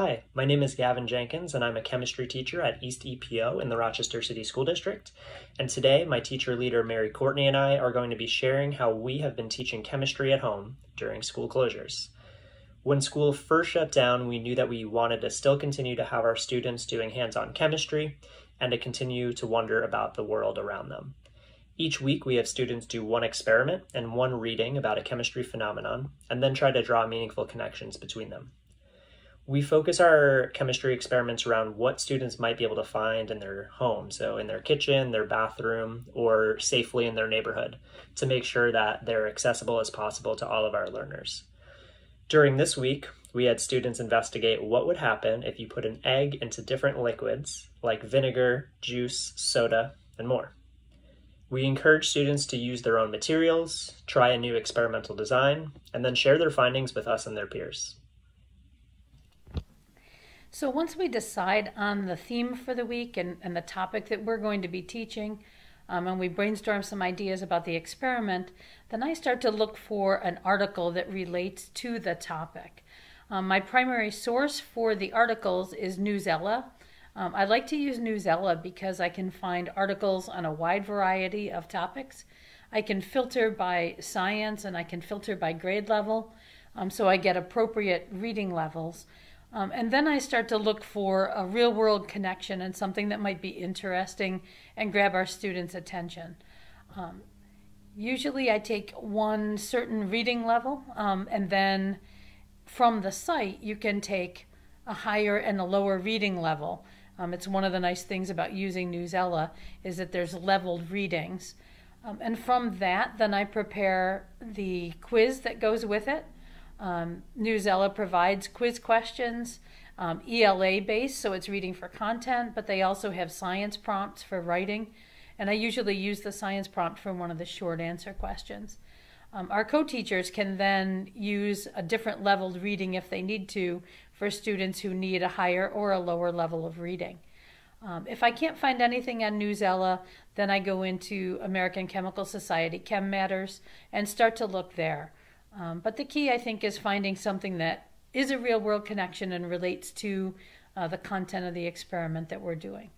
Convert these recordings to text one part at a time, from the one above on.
Hi, my name is Gavin Jenkins, and I'm a chemistry teacher at East EPO in the Rochester City School District. And today, my teacher leader, Mary Courtney, and I are going to be sharing how we have been teaching chemistry at home during school closures. When school first shut down, we knew that we wanted to still continue to have our students doing hands-on chemistry and to continue to wonder about the world around them. Each week, we have students do one experiment and one reading about a chemistry phenomenon, and then try to draw meaningful connections between them. We focus our chemistry experiments around what students might be able to find in their home, so in their kitchen, their bathroom, or safely in their neighborhood, to make sure that they're accessible as possible to all of our learners. During this week, we had students investigate what would happen if you put an egg into different liquids, like vinegar, juice, soda, and more. We encourage students to use their own materials, try a new experimental design, and then share their findings with us and their peers. So once we decide on the theme for the week and the topic that we're going to be teaching, and we brainstorm some ideas about the experiment, then I start to look for an article that relates to the topic. My primary source for the articles is Newsela. I like to use Newsela because I can find articles on a wide variety of topics. I can filter by science and I can filter by grade level, so I get appropriate reading levels. And then I start to look for a real-world connection and something that might be interesting and grab our students' attention. Usually I take one certain reading level, and then from the site you can take a higher and a lower reading level. It's one of the nice things about using Newsela is that there's leveled readings. And from that, then I prepare the quiz that goes with it. Newsela provides quiz questions, ELA based, so it's reading for content, but they also have science prompts for writing, and I usually use the science prompt for one of the short answer questions. Our co-teachers can then use a different leveled reading if they need to for students who need a higher or a lower level of reading. If I can't find anything on Newsela, then I go into American Chemical Society Chem Matters and start to look there. But the key, I think, is finding something that is a real-world connection and relates to the content of the experiment that we're doing.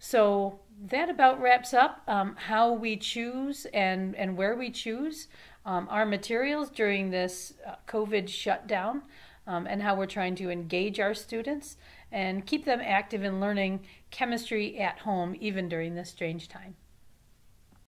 So that about wraps up how we choose and where we choose our materials during this COVID shutdown, and how we're trying to engage our students and keep them active in learning chemistry at home even during this strange time.